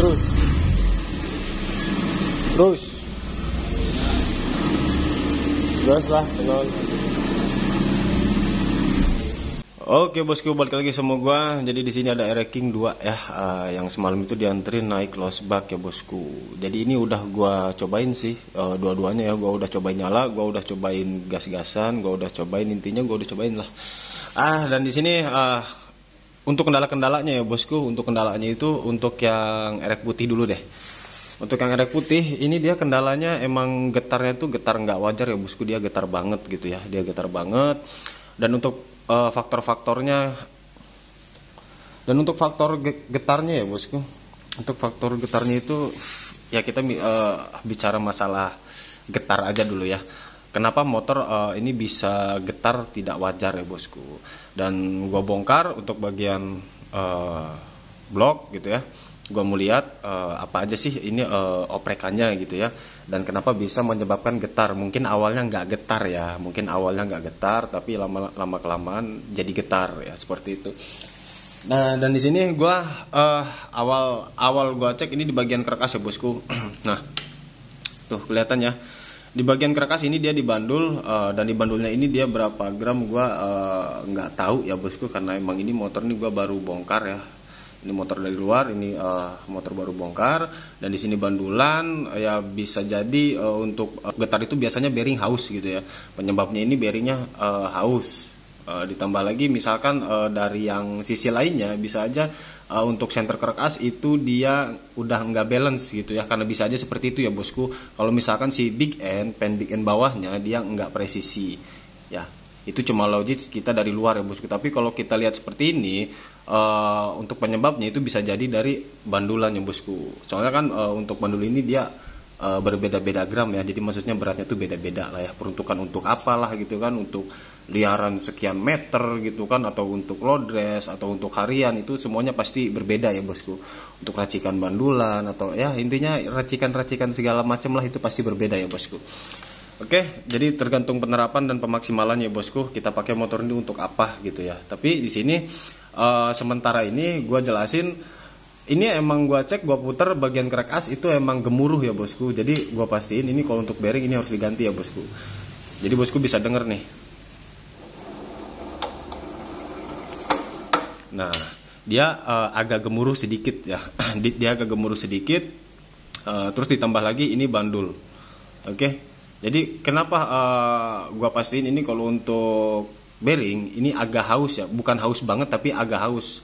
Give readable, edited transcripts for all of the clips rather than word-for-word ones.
Terus. Gas lah, tenang. Oke bosku, balik lagi sama gua. Jadi di sini ada Airrack King 2 ya, yang semalam itu dianterin naik lost bug ya bosku. Jadi ini udah gua cobain sih, dua-duanya ya. Gua udah cobain nyala, gua udah cobain gas-gasan, gua udah cobain, intinya gua udah cobain lah. Dan di sini untuk kendala-kendalanya ya bosku, untuk kendalanya itu untuk yang Airrack putih dulu deh. Untuk yang Airrack putih ini dia kendalanya emang getarnya tuh getar nggak wajar ya bosku, dia getar banget gitu ya, dia getar banget. Dan untuk faktor-faktornya, dan untuk faktor getarnya ya bosku, untuk faktor getarnya itu ya kita bicara masalah getar aja dulu ya. Kenapa motor ini bisa getar tidak wajar ya bosku? Dan gua bongkar untuk bagian blok gitu ya. Gua mau lihat apa aja sih ini oprekannya gitu ya, dan kenapa bisa menyebabkan getar. Mungkin awalnya nggak getar ya, mungkin awalnya nggak getar, tapi lama kelamaan jadi getar ya, seperti itu. Nah, dan di sini gua awal gua cek ini di bagian karkas ya bosku. Nah, tuh kelihatan ya, di bagian karkas ini dia dibandul, dan di bandulnya ini dia berapa gram gua nggak tahu ya bosku, karena emang ini motor ini gua baru bongkar ya. Ini motor dari luar, ini motor baru bongkar, dan di sini bandulan ya, bisa jadi untuk getar itu biasanya bearing haus gitu ya. Penyebabnya ini bearingnya haus. Ditambah lagi misalkan dari yang sisi lainnya bisa aja untuk center karkas itu dia udah nggak balance gitu ya, karena bisa aja seperti itu ya bosku. Kalau misalkan si big end, pen big end bawahnya dia nggak presisi ya, itu cuma logis kita dari luar ya bosku. Tapi kalau kita lihat seperti ini, untuk penyebabnya itu bisa jadi dari bandulan ya bosku. Soalnya kan untuk bandul ini dia berbeda-beda gram ya, jadi maksudnya beratnya itu beda-beda lah ya. Peruntukan untuk apalah gitu kan, untuk liaran sekian meter gitu kan, atau untuk load rest, atau untuk harian, itu semuanya pasti berbeda ya bosku. Untuk racikan bandulan atau ya intinya racikan-racikan segala macam lah, itu pasti berbeda ya bosku. Oke, jadi tergantung penerapan dan pemaksimalannya ya bosku, kita pakai motor ini untuk apa gitu ya. Tapi di sini sementara ini gue jelasin, ini emang gue cek, gue puter bagian karkas itu emang gemuruh ya bosku. Jadi gue pastiin ini kalau untuk bearing ini harus diganti ya bosku. Jadi bosku bisa denger nih. Nah, dia agak gemuruh sedikit ya. Dia agak gemuruh sedikit. Terus ditambah lagi ini bandul. Oke. Jadi kenapa gua pastiin ini kalau untuk bearing ini agak haus ya, bukan haus banget tapi agak haus.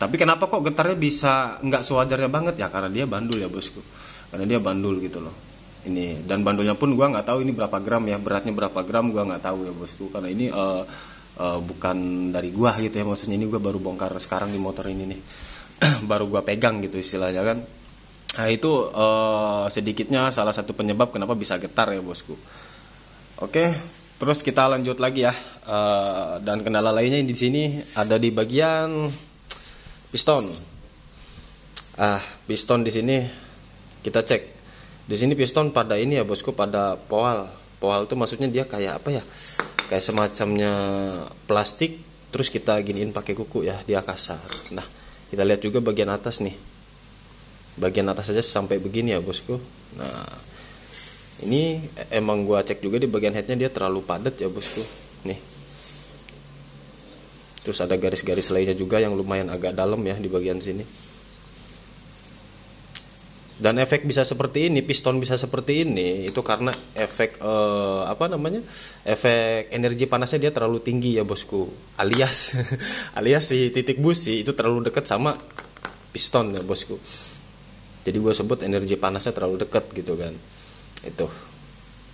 Tapi kenapa kok getarnya bisa nggak sewajarnya banget ya, karena dia bandul ya bosku. Karena dia bandul gitu loh. Ini, dan bandulnya pun gua nggak tahu ini berapa gram ya, beratnya berapa gram gua nggak tahu ya bosku. Karena ini bukan dari gua gitu ya, maksudnya ini gua baru bongkar sekarang di motor ini nih. Baru gua pegang gitu istilahnya kan. Nah itu sedikitnya salah satu penyebab kenapa bisa getar ya bosku. Oke, terus kita lanjut lagi ya. Dan kendala lainnya di sini ada di bagian piston. Piston di sini kita cek. Di sini piston pada ini ya bosku, pada poal. Poal itu maksudnya dia kayak apa ya? Kayak semacamnya plastik, terus kita giniin pakai kuku ya, dia kasar. Nah, kita lihat juga bagian atas nih. Bagian atas saja sampai begini ya bosku. Nah, ini emang gua cek juga di bagian headnya dia terlalu padat ya bosku. Nih. Terus ada garis-garis lainnya juga yang lumayan agak dalam ya di bagian sini. Dan efek bisa seperti ini, piston bisa seperti ini, itu karena efek efek energi panasnya dia terlalu tinggi ya bosku. Alias si titik busi itu terlalu dekat sama piston ya bosku. Jadi gue sebut energi panasnya terlalu dekat gitu kan. Itu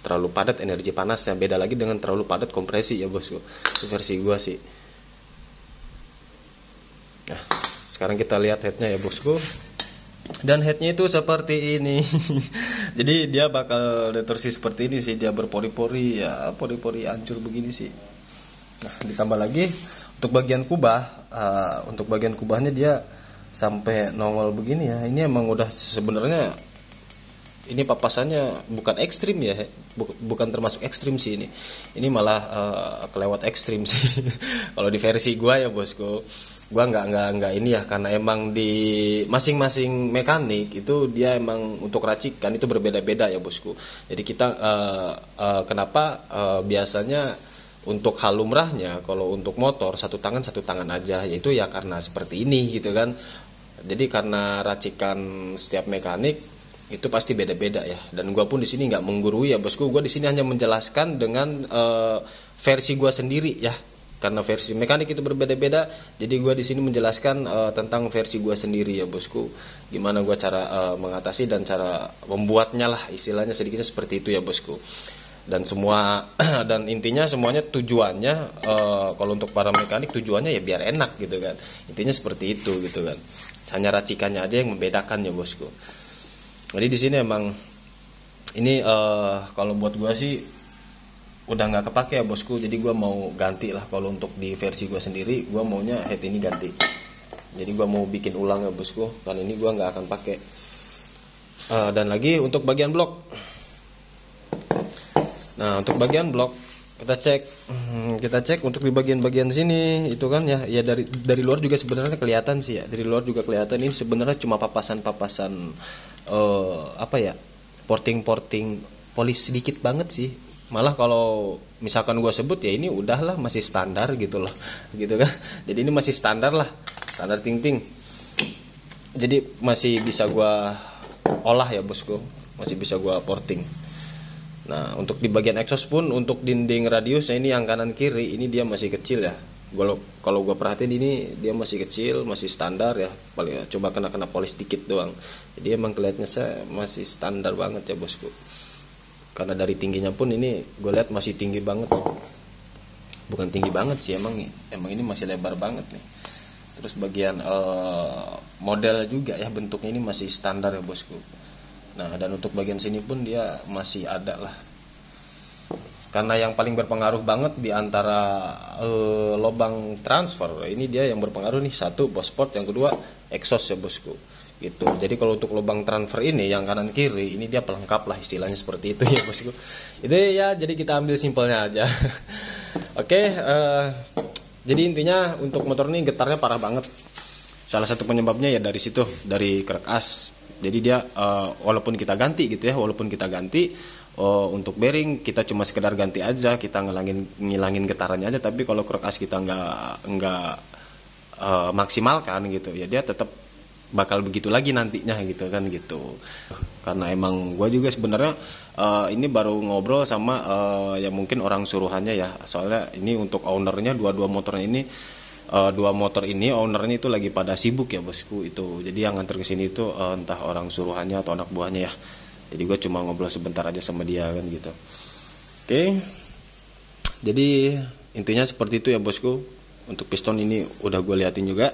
terlalu padat energi panasnya. Beda lagi dengan terlalu padat kompresi ya bosku. Itu versi gue sih. Nah, sekarang kita lihat headnya ya bosku. Dan headnya itu seperti ini. Jadi dia bakal detorsi seperti ini sih. Dia berpori-pori ya, pori-pori hancur begini sih. Nah, ditambah lagi untuk bagian kubah, untuk bagian kubahnya dia sampai nongol begini ya. Ini emang udah sebenarnya ini papasannya bukan ekstrim ya, bukan termasuk ekstrim sih ini. Ini malah kelewat ekstrim sih. Kalau di versi gua ya bosku. gua nggak ini ya, karena emang di masing-masing mekanik itu dia emang untuk racikan itu berbeda-beda ya bosku. Jadi kita kenapa biasanya untuk hal lumrahnya kalau untuk motor satu tangan aja, yaitu ya karena seperti ini gitu kan. Jadi karena racikan setiap mekanik itu pasti beda-beda ya, dan gue pun di sini nggak menggurui ya bosku. Gue di sini hanya menjelaskan dengan versi gue sendiri ya, karena versi mekanik itu berbeda-beda. Jadi gue di sini menjelaskan tentang versi gue sendiri ya bosku, gimana gue cara mengatasi dan cara membuatnya lah, istilahnya sedikitnya seperti itu ya bosku. Dan semua dan intinya semuanya tujuannya kalau untuk para mekanik tujuannya ya biar enak gitu kan, intinya seperti itu gitu kan. Hanya racikannya aja yang membedakan ya bosku. Jadi di sini emang ini kalau buat gue sih udah nggak kepake ya bosku. Jadi gue mau ganti lah, kalau untuk di versi gue sendiri gue maunya head ini ganti. Jadi gue mau bikin ulang ya bosku, karena ini gue nggak akan pakai. Dan lagi untuk bagian blok. Nah untuk bagian blok kita cek untuk di bagian-bagian sini itu kan ya dari luar juga sebenarnya kelihatan sih ya, dari luar juga kelihatan ini sebenarnya cuma papasan-papasan apa ya, porting polis sedikit banget sih. Malah kalau misalkan gue sebut ya ini udahlah masih standar gitu loh gitu kan. Jadi ini masih standar lah, standar ting. Jadi masih bisa gue olah ya bosku, masih bisa gue porting. Nah untuk di bagian exhaust pun untuk dinding radiusnya ini yang kanan kiri ini dia masih kecil ya. Kalau gue perhatiin ini dia masih kecil, masih standar ya. Paling coba kena polis dikit doang. Jadi emang kelihatannya saya masih standar banget ya bosku. Karena dari tingginya pun ini gue lihat masih tinggi banget. Bukan tinggi banget sih, emang ini masih lebar banget nih. Terus bagian model juga ya, bentuknya ini masih standar ya bosku. Nah dan untuk bagian sini pun dia masih ada lah. Karena yang paling berpengaruh banget di antara lubang transfer ini dia yang berpengaruh nih, satu bosport, yang kedua exhaust ya bosku gitu. Jadi kalau untuk lubang transfer ini yang kanan kiri ini dia pelengkap lah, istilahnya seperti itu ya bosku. Itu ya, jadi kita ambil simpelnya aja. Oke, jadi intinya untuk motor ini getarnya parah banget. Salah satu penyebabnya ya dari situ, dari krek as. Jadi dia walaupun kita ganti gitu ya, untuk bearing kita cuma sekedar ganti aja, kita ngilangin getarannya aja. Tapi kalau krek as kita nggak maksimalkan gitu ya, dia tetap bakal begitu lagi nantinya gitu kan gitu. Karena emang gue juga sebenarnya ini baru ngobrol sama ya mungkin orang suruhannya ya, soalnya ini untuk ownernya dua motornya ini. Dua motor ini ownernya itu lagi pada sibuk ya bosku itu. Jadi yang nganter ke sini itu entah orang suruhannya atau anak buahnya ya. Jadi gue cuma ngobrol sebentar aja sama dia kan gitu. Oke. Jadi intinya seperti itu ya bosku. Untuk piston ini udah gue liatin juga.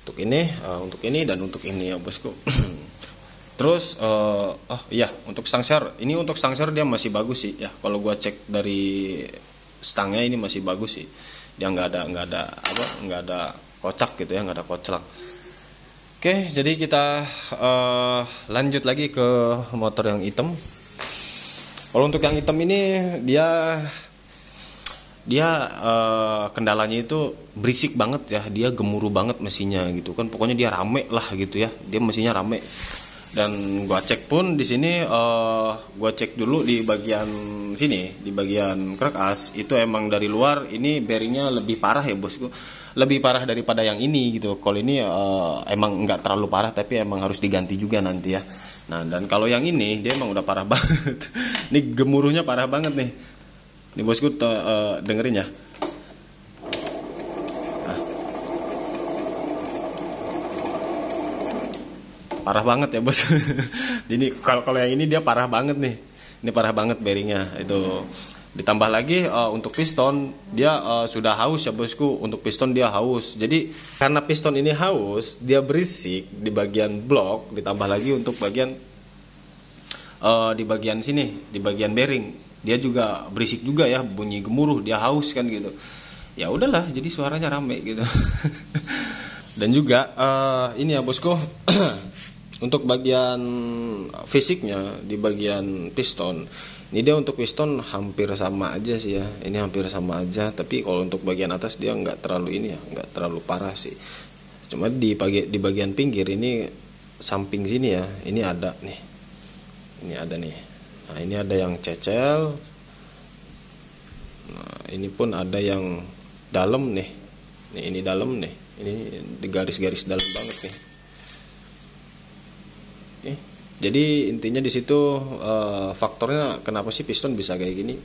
Untuk ini dan untuk ini ya bosku. Terus untuk sangsar. Ini untuk sangsar dia masih bagus sih ya. Kalau gue cek dari stangnya ini masih bagus sih. Dia nggak ada kocak gitu ya, nggak ada koclak. Oke, jadi kita lanjut lagi ke motor yang hitam. Kalau untuk yang hitam ini dia kendalanya itu berisik banget ya, dia gemuruh banget mesinnya gitu kan. Pokoknya dia rame lah gitu ya, dia mesinnya rame. Dan gua cek pun di sini, gua cek dulu di bagian sini, di bagian krek as itu emang dari luar ini bearingnya lebih parah ya bosku, lebih parah daripada yang ini gitu. Kalau ini emang nggak terlalu parah, tapi emang harus diganti juga nanti ya. Nah dan kalau yang ini dia emang udah parah banget. Ini gemuruhnya parah banget nih. Ini bosku dengerin ya. Parah banget ya bos. Jadi kalau yang ini dia parah banget nih. Ini parah banget bearingnya itu. Ditambah lagi untuk piston dia sudah haus ya bosku. Untuk piston dia haus. Jadi karena piston ini haus, dia berisik di bagian blok. Ditambah lagi untuk bagian di bagian sini, di bagian bearing, dia juga berisik juga ya, bunyi gemuruh. Dia haus kan gitu. Ya udahlah, jadi suaranya rame gitu. Dan juga ini ya bosku. Untuk bagian fisiknya di bagian piston, ini dia untuk piston hampir sama aja sih ya. Ini hampir sama aja, tapi kalau untuk bagian atas dia nggak terlalu ini ya, nggak terlalu parah sih. Cuma di bagian pinggir ini, samping sini ya, ini ada nih. Ini ada nih. Nah, ini ada yang cecel. Nah, ini pun ada yang dalam nih. Ini dalam nih. Ini di garis-garis dalam banget nih. Oke. Jadi intinya di situ faktornya kenapa sih piston bisa kayak gini?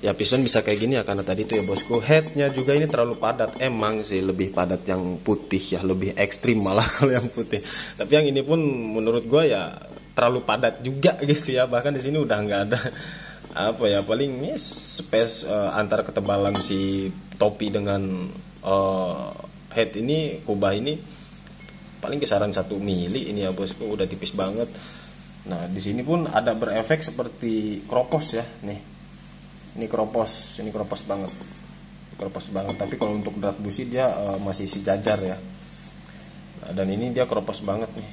Ya piston bisa kayak gini ya karena tadi tuh ya bosku, headnya juga ini terlalu padat. Emang sih lebih padat yang putih ya, lebih ekstrim malah kalau yang putih. Tapi yang ini pun menurut gue ya terlalu padat juga gitu ya. Bahkan di sini udah nggak ada apa ya, paling space antara ketebalan si topi dengan head ini, kubah ini paling kisaran 1 mili ini ya bosku, udah tipis banget. Nah di sini pun ada berefek seperti kropos ya nih. Ini kropos banget, Tapi kalau untuk drat busi dia masih sejajar ya. Nah, dan ini dia kropos banget nih.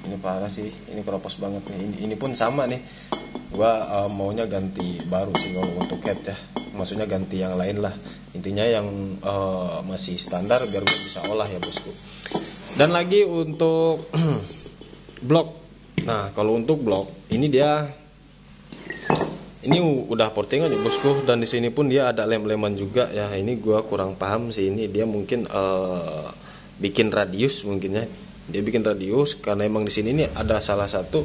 Ini parah sih, ini kropos banget nih. Ini pun sama nih. Gua maunya ganti baru sih kalau untuk head ya. Maksudnya ganti yang lain lah. Intinya yang masih standar biar gue bisa olah ya bosku. Dan lagi untuk blok. Nah kalau untuk blok ini dia. Ini udah portingan ya bosku, dan di sini pun dia ada lem-leman juga ya. Ini gua kurang paham sih, ini dia mungkin bikin radius mungkin ya. Dia bikin radius karena emang di sini nih ada salah satu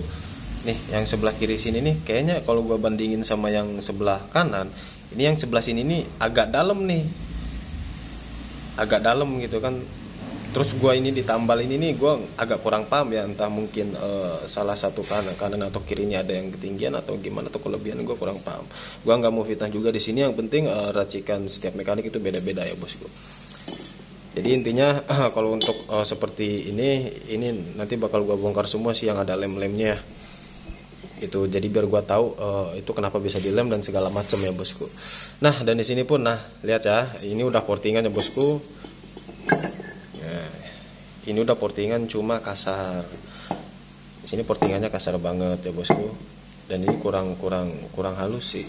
nih yang sebelah kiri sini nih. Kayaknya kalau gua bandingin sama yang sebelah kanan, ini yang sebelah sini nih agak dalam nih. Agak dalam gitu kan. Terus gua ini ditambal ini nih, gua agak kurang paham ya, entah mungkin salah satu kanan atau kirinya ada yang ketinggian atau gimana atau kelebihan, gua kurang paham. Gua nggak mau fitnah juga di sini, yang penting racikan setiap mekanik itu beda-beda ya bosku. Jadi intinya kalau untuk seperti ini nanti bakal gua bongkar semua sih yang ada lem-lemnya itu, jadi biar gua tahu itu kenapa bisa dilem dan segala macam ya bosku. Nah dan di sini pun, nah lihat ya, ini udah portingan ya bosku. Ini udah portingan cuma kasar. Di sini portingannya kasar banget ya bosku. Dan ini kurang halus sih.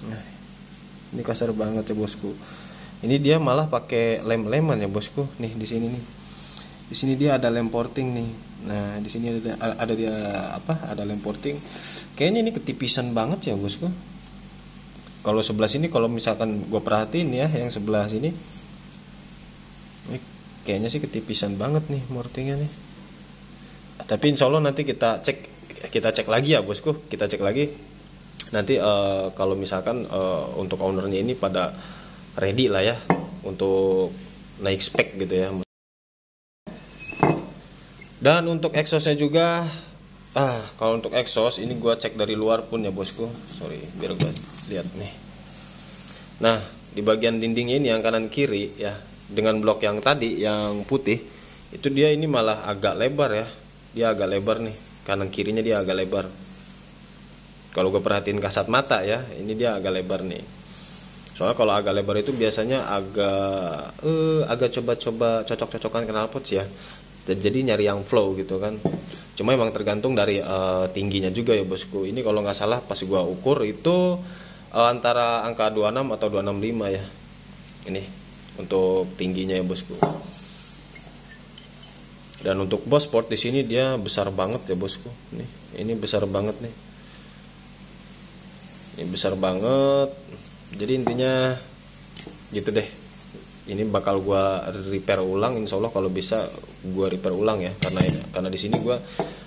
Nah, ini kasar banget ya bosku. Ini dia malah pakai lem-leman ya bosku. Nih di sini nih. Di sini dia ada lem porting nih. Nah, di sini ada dia apa? Ada lem porting. Kayaknya ini ketipisan banget ya bosku. Kalau sebelah sini, kalau misalkan gue perhatiin ya, yang sebelah sini ini kayaknya sih ketipisan banget nih mortingnya nih. Tapi insya Allah nanti kita cek lagi ya bosku. Kita cek lagi nanti kalau misalkan untuk ownernya ini pada ready lah ya untuk naik spek gitu ya. Dan untuk exhaustnya juga, kalau untuk exhaust ini gua cek dari luar pun ya bosku. Sorry, biar gua lihat nih. Nah di bagian dindingnya ini yang kanan kiri ya, dengan blok yang tadi yang putih itu dia ini malah agak lebar ya. Dia agak lebar nih, kanan kirinya dia agak lebar. Kalau gue perhatiin kasat mata ya, ini dia agak lebar nih. Soalnya kalau agak lebar itu biasanya agak coba-coba cocok-cocokan knalpot ya. Jadi nyari yang flow gitu kan. Cuma emang tergantung dari tingginya juga ya bosku. Ini kalau nggak salah pas gue ukur itu antara angka 26 atau 265 ya. Ini untuk tingginya ya bosku. Dan untuk boss port di sini dia besar banget ya bosku. Ini besar banget nih. Ini besar banget. Jadi intinya gitu deh. Ini bakal gua repair ulang, insya Allah kalau bisa gua repair ulang ya. Karena di sini gua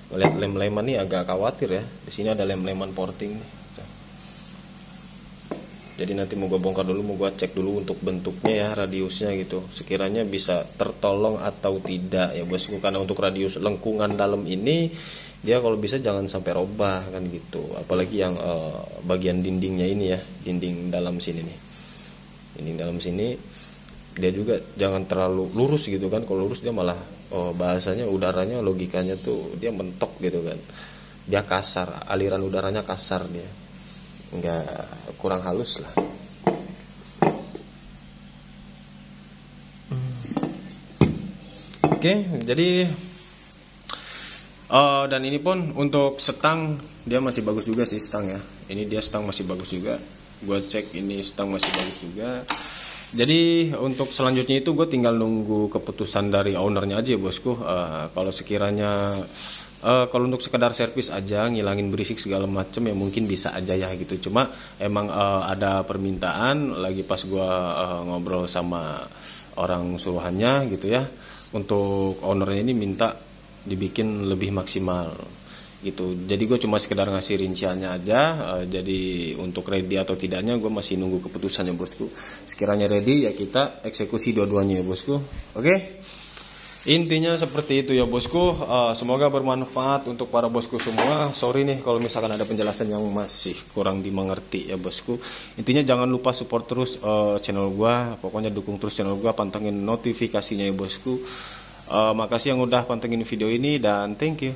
ngeliat lem-leman nih agak khawatir ya. Di sini ada lem-leman porting nih. Jadi nanti mau gue bongkar dulu, mau gue cek dulu untuk bentuknya ya, radiusnya gitu. Sekiranya bisa tertolong atau tidak ya bosku. Karena untuk radius lengkungan dalam ini, dia kalau bisa jangan sampai robah kan gitu. Apalagi yang bagian dindingnya ini ya, dinding dalam sini nih. Dinding dalam sini, dia juga jangan terlalu lurus gitu kan. Kalau lurus dia malah bahasanya udaranya, logikanya tuh dia mentok gitu kan. Dia kasar, aliran udaranya kasar dia. Enggak, kurang halus lah. Oke, jadi dan ini pun untuk stang dia masih bagus juga sih stang ya. Ini dia stang masih bagus juga. Gua cek ini stang masih bagus juga. Jadi untuk selanjutnya itu gue tinggal nunggu keputusan dari ownernya aja ya bosku. Kalau sekiranya kalau untuk sekedar servis aja ngilangin berisik segala macem ya mungkin bisa aja ya gitu. Cuma emang ada permintaan lagi pas gue ngobrol sama orang suruhannya gitu ya. Untuk ownernya ini minta dibikin lebih maksimal gitu. Jadi gue cuma sekedar ngasih rinciannya aja. Jadi untuk ready atau tidaknya gue masih nunggu keputusannya bosku. Sekiranya ready ya kita eksekusi dua-duanya ya bosku. Oke. Intinya seperti itu ya bosku. Semoga bermanfaat untuk para bosku semua. Sorry nih kalau misalkan ada penjelasan yang masih kurang dimengerti ya bosku. Intinya jangan lupa support terus channel gua. Pokoknya dukung terus channel gua, pantengin notifikasinya ya bosku. Makasih yang udah pantengin video ini dan thank you.